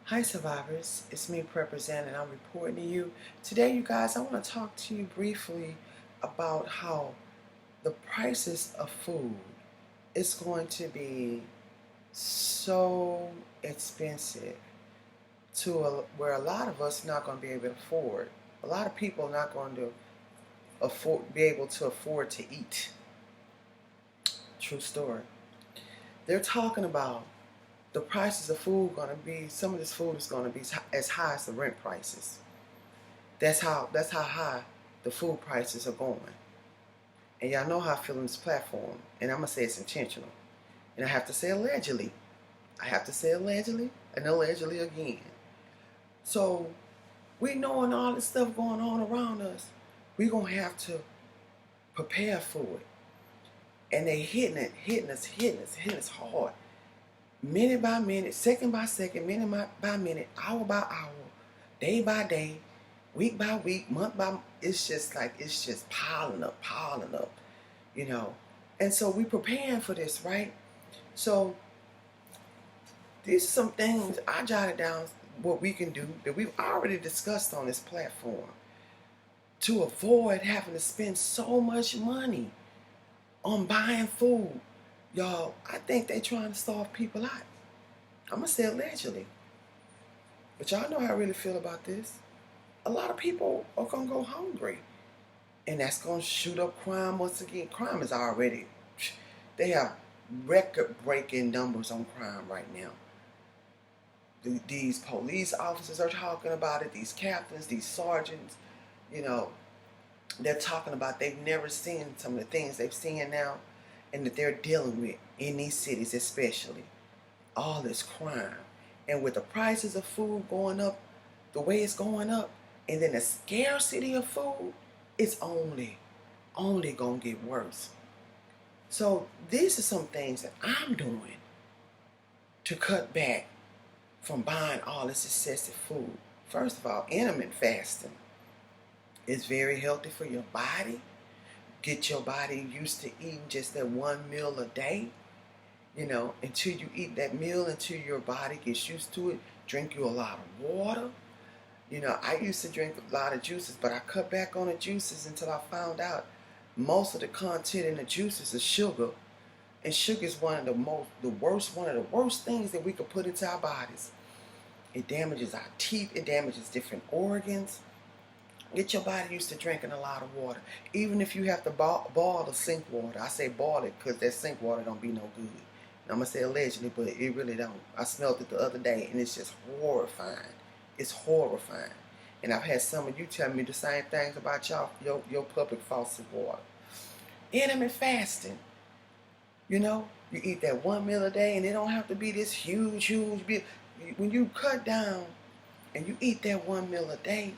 Hi survivors, it's me Prepresent and I'm reporting to you. Today you guys, I want to talk to you briefly about how the prices of food is going to be so expensive where a lot of us not going to be able to afford. A lot of people are not going to be able to afford to eat. True story. They're talking about the prices of food going to be, some of this food is going to be as high as the rent prices. That's how high the food prices are going. And y'all know how I feel on this platform. And I'm gonna say it's intentional. And I have to say allegedly. I have to say allegedly and allegedly again. So we knowing all this stuff going on around us, we're gonna have to prepare for it. And they hitting us hard. Minute by minute, second by second, minute by minute, hour by hour, day by day, week by week, month by month. It's just piling up, you know. And so we preparing for this, right? So these are some things I jotted down what we can do that we've already discussed on this platform to avoid having to spend so much money on buying food. Y'all, I think they trying to starve people out. I'm gonna say allegedly. But y'all know how I really feel about this. A lot of people are gonna go hungry. And that's gonna shoot up crime once again. Crime is already, they have record-breaking numbers on crime right now. These police officers are talking about it, these captains, these sergeants, you know, they're talking about they've never seen some of the things they've seen now and that they're dealing with in these cities especially. All this crime. And with the prices of food going up the way it's going up, and then the scarcity of food, it's only gonna get worse. So these are some things that I'm doing to cut back from buying all this excessive food. First of all, intermittent fasting is very healthy for your body. Get your body used to eating just that one meal a day. You know, until you eat that meal, until your body gets used to it. Drink you a lot of water. You know, I used to drink a lot of juices, but I cut back on the juices until I found out most of the content in the juices is sugar. And sugar is one of the worst things that we could put into our bodies. It damages our teeth, it damages different organs. Get your body used to drinking a lot of water. Even if you have to boil the sink water. I say boil it because that sink water don't be no good. And I'm going to say allegedly, but it really don't. I smelled it the other day and it's just horrifying. It's horrifying. And I've had some of you tell me the same things about your public faucet water. Intermittent fasting. You know, you eat that one meal a day and it don't have to be this huge meal. When you cut down and you eat that one meal a day,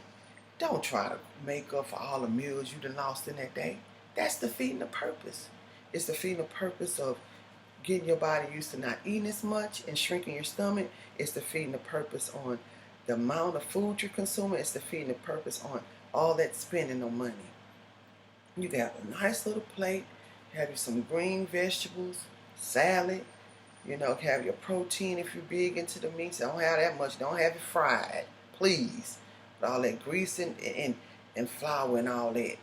don't try to make up for all the meals you done lost in that day. That's defeating the purpose. It's defeating the purpose of getting your body used to not eating as much and shrinking your stomach. It's defeating the purpose on the amount of food you're consuming. It's defeating the purpose on all that spending on money. You got a nice little plate. Have you some green vegetables, salad. You know, have your protein if you're big into the meats. Don't have that much. Don't have it fried, please. With all that grease and flour and all that.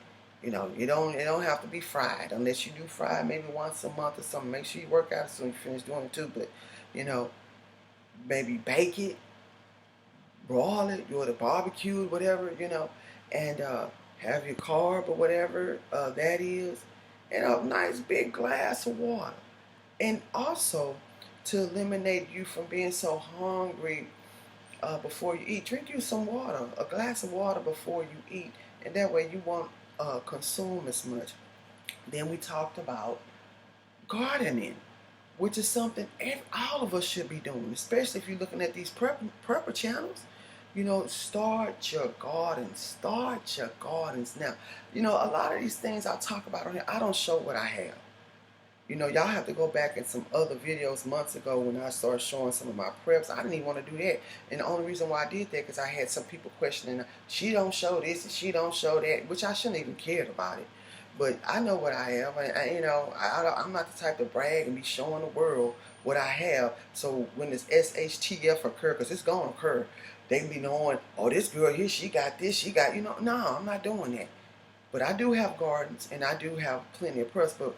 You know, it don't have to be fried unless you do fry maybe once a month or something. Make sure you work out as soon as you finish doing it too. But you know, maybe bake it, broil it, do it barbecued, whatever, you know, and have your carb or whatever that is, and a nice big glass of water. And also to eliminate you from being so hungry before you eat, drink you some water, a glass of water before you eat, and that way you won't consume as much. Then we talked about gardening, which is something all of us should be doing, especially if you're looking at these prepper channels. You know, start your gardens. Start your gardens now. You know, a lot of these things I talk about on here, I don't show what I have. You know, y'all have to go back in some other videos months ago when I started showing some of my preps. I didn't even want to do that. And the only reason why I did that because I had some people questioning, she don't show this and she don't show that, which I shouldn't even cared about it. But I know what I have. You know, I'm not the type to brag and be showing the world what I have. So when this SHTF occur, because it's going to occur, they be knowing, oh, this girl here, she got this, she got, no, I'm not doing that. But I do have gardens, and I do have plenty of press. But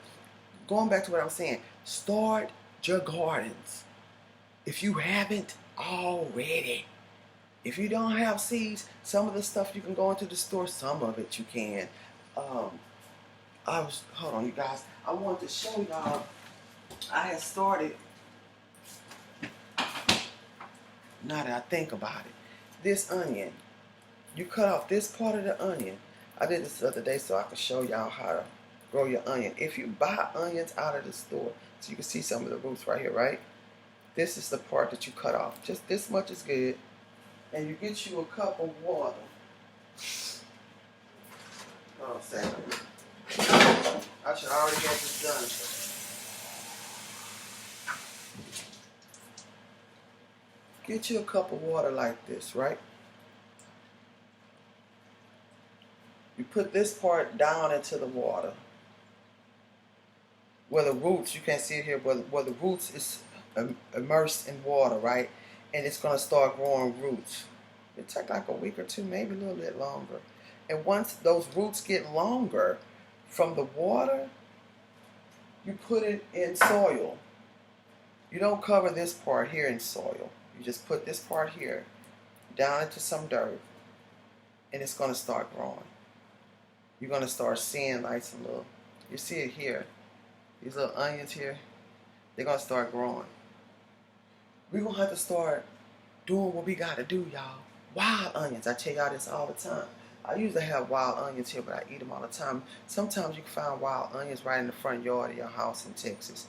going back to what I'm saying, start your gardens. If you haven't already. If you don't have seeds, some of the stuff you can go into the store, some of it you can. Hold on, you guys. I wanted to show y'all, I had started, now that I think about it, this onion. You cut off this part of the onion. I did this the other day so I could show y'all how to grow your onion. If you buy onions out of the store, so you can see some of the roots right here, right? This is the part that you cut off. Just this much is good. And you get you a cup of water. Hold on a second. I should already have this done. Get you a cup of water like this, right? You put this part down into the water. Where the roots, you can't see it here, but where the roots is immersed in water, right? And it's going to start growing roots. It takes like a week or two, maybe a little bit longer. And once those roots get longer from the water, you put it in soil. You don't cover this part here in soil. You just put this part here down into some dirt, and it's going to start growing. You're going to start seeing like some little, you see it here, these little onions here, they're going to start growing. We're going to have to start doing what we got to do, y'all. Wild onions, I tell y'all this all the time. I usually have wild onions here, but I eat them all the time. Sometimes you can find wild onions right in the front yard of your house in Texas.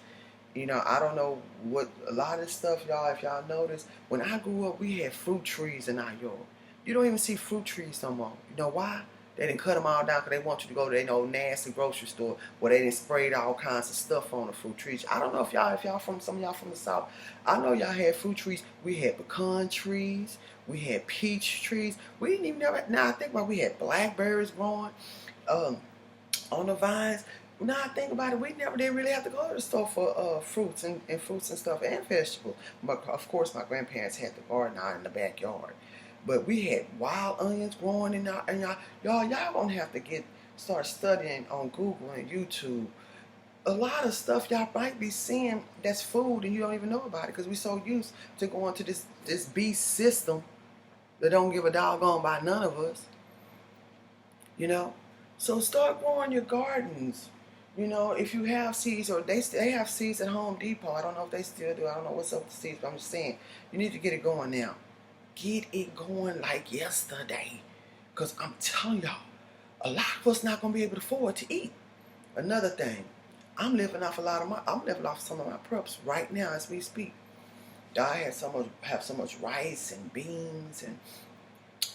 You know, I don't know what, a lot of this stuff, y'all, if y'all notice, when I grew up, we had fruit trees in our yard. You don't even see fruit trees no more. You know why? They didn't cut them all down because they want you to go to their nasty grocery store where they didn't sprayed all kinds of stuff on the fruit trees. I don't know if y'all from, some of y'all from the South, I know y'all had fruit trees. We had pecan trees. We had peach trees. We didn't even know, now I think about it, we had blackberries growing on the vines. Now I think about it, we never did really have to go to the store for fruits and fruits and stuff and vegetables. But of course my grandparents had the garden out in the backyard. But we had wild onions growing in our, and y'all gonna have to start studying on Google and YouTube. A lot of stuff y'all might be seeing that's food and you don't even know about it because we're so used to going to this beast system that don't give a doggone by none of us. You know? So start growing your gardens. You know, if you have seeds, or they have seeds at Home Depot. I don't know if they still do. I don't know what's up with the seeds, but I'm just saying, you need to get it going now. Get it going like yesterday. Because I'm telling y'all, a lot of us not going to be able to afford to eat. Another thing, I'm living off some of my preps right now as we speak. I have so much rice and beans and,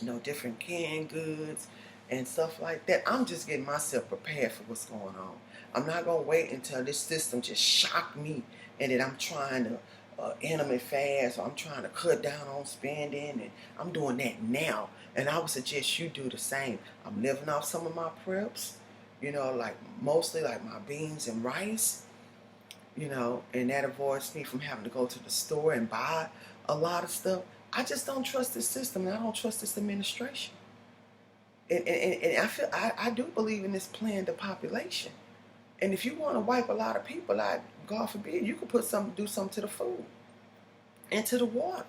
you know, different canned goods and stuff like that. I'm just getting myself prepared for what's going on. I'm not going to wait until this system just shocked me and that I'm trying to intermittent fast, or I'm trying to cut down on spending, and I'm doing that now. And I would suggest you do the same. I'm living off some of my preps, you know, like mostly like my beans and rice, you know, and that avoids me from having to go to the store and buy a lot of stuff. I just don't trust this system, and I don't trust this administration. And I do believe in this plan to population. And if you want to wipe a lot of people out, God forbid, you could do something to the food and to the water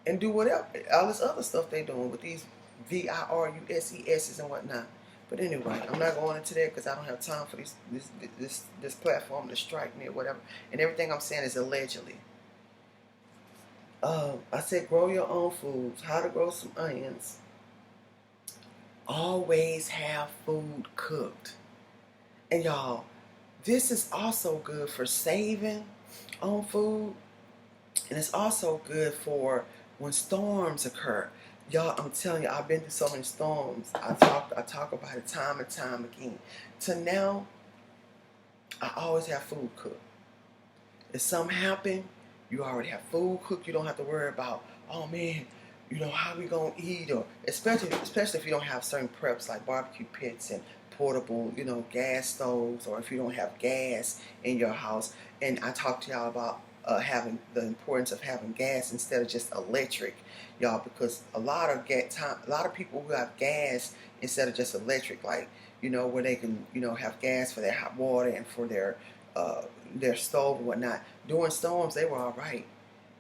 and do whatever, all this other stuff they're doing with these VIRUSESs and whatnot. But anyway, I'm not going into that because I don't have time for this platform to strike me or whatever. And everything I'm saying is allegedly. I said grow your own foods. How to grow some onions. Always have food cooked. And y'all, this is also good for saving on food. And it's also good for when storms occur. Y'all, I'm telling you, I've been through so many storms. I talk about it time and time again. To now, I always have food cooked. If something happen, you already have food cooked. You don't have to worry about, oh man, you know, how we gonna eat, or especially if you don't have certain preps like barbecue pits and portable, you know, gas stoves, or if you don't have gas in your house. And I talked to y'all about having the importance of having gas instead of just electric, y'all, because a lot of people who have gas instead of just electric, like, where they can, have gas for their hot water and for their stove and whatnot. During storms, they were all right,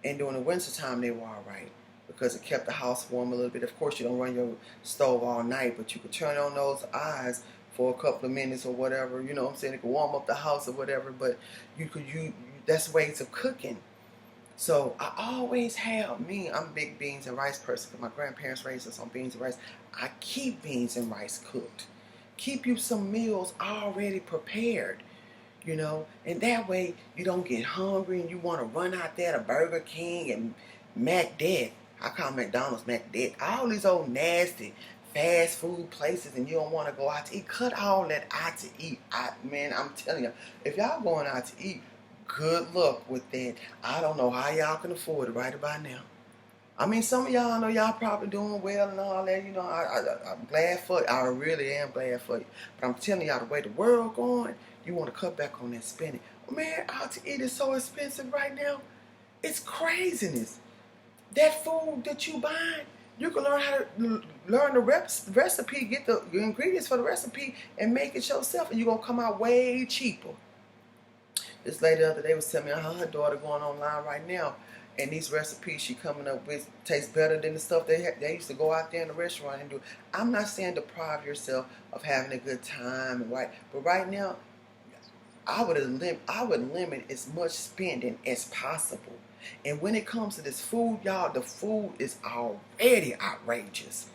and during the winter time, they were all right because it kept the house warm a little bit. Of course, you don't run your stove all night, but you could turn on those eyes for a couple of minutes or whatever. You know what I'm saying? It could warm up the house or whatever, but that's ways of cooking. So I always have I'm a big beans and rice person because my grandparents raised us on beans and rice. I keep beans and rice cooked. Keep you some meals already prepared, and that way you don't get hungry and you want to run out there to Burger King and McDeath. I call McDonald's McDeath. All these old nasty fast food places, and you don't want to go out to eat. Cut all that out to eat. Man, I'm telling you, if y'all going out to eat, good luck with that. I don't know how y'all can afford it right about now. I mean, some of y'all, I know y'all probably doing well and all that. I'm glad for you. I really am glad for you. But I'm telling y'all, the way the world going, you want to cut back on that spending. Man, out to eat is so expensive right now. It's craziness. That food that you buying, you can learn the recipe, get the ingredients for the recipe, and make it yourself, and you're going to come out way cheaper. This lady the other day was telling me her daughter going online right now, and these recipes she coming up with taste better than the stuff they used to go out there in the restaurant and do. I'm not saying deprive yourself of having a good time, but right now, I would limit as much spending as possible. And when it comes to this food, y'all, the food is already outrageous.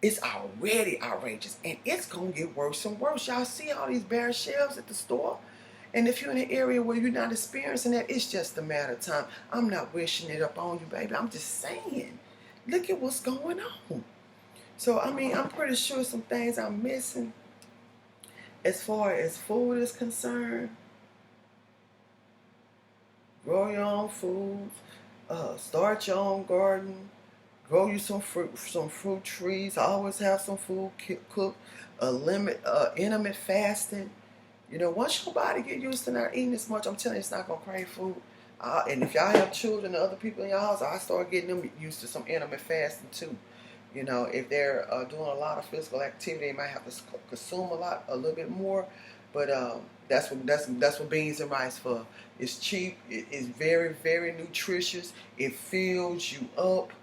It's already outrageous. And it's going to get worse and worse. Y'all see all these bare shelves at the store? And if you're in an area where you're not experiencing that, it's just a matter of time. I'm not wishing it up on you, baby. I'm just saying. Look at what's going on. So, I mean, I'm pretty sure some things I'm missing as far as food is concerned. Grow your own foods, start your own garden, grow you some fruit trees. Always have some food cooked. Limit intermittent fasting. Once your body get used to not eating as much, I'm telling you, it's not gonna crave food. And if y'all have children and other people in your house, I start getting them used to some intermittent fasting too. If they're doing a lot of physical activity, they might have to consume a little bit more. But that's what beans and rice for. It's cheap. It is very, very nutritious. It fills you up,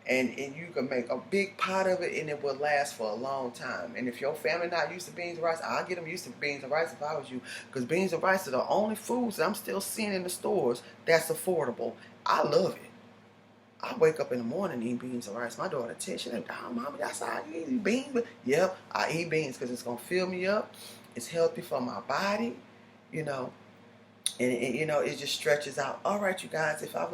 and you can make a big pot of it, and it will last for a long time. And if your family not used to beans and rice, I'll get them used to beans and rice if I was you, because beans and rice are the only foods that I'm still seeing in the stores that's affordable. I love it. I wake up in the morning and eat beans and rice. My daughter tells she like, "Oh, Mama, that's how you eat beans." But yep, I eat beans because it's gonna fill me up. It's healthy for my body, and it just stretches out. All right, you guys. If I've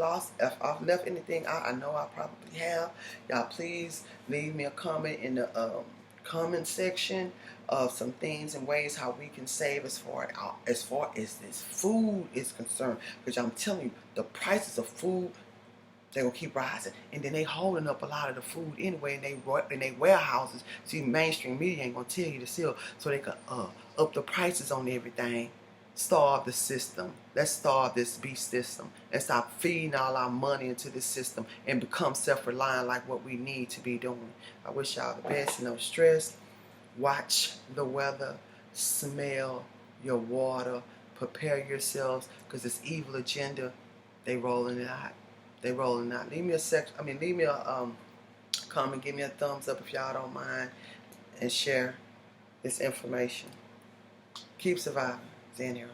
left anything out, I know I probably have. Y'all, please leave me a comment in the comment section of some things and ways how we can save as far as this food is concerned. Because I'm telling you, the prices of food, they're going to keep rising. And then they holding up a lot of the food anyway in they warehouses. See, mainstream media ain't going to tell you to sell. So they can up the prices on everything. Starve the system. Let's starve this beast system. Let's stop feeding all our money into this system and become self-reliant like what we need to be doing. I wish y'all the best. No stress. Watch the weather. Smell your water. Prepare yourselves, because this evil agenda, they rolling it out. Leave me a comment, give me a thumbs up if y'all don't mind, and share this information. Keep surviving. Zen here.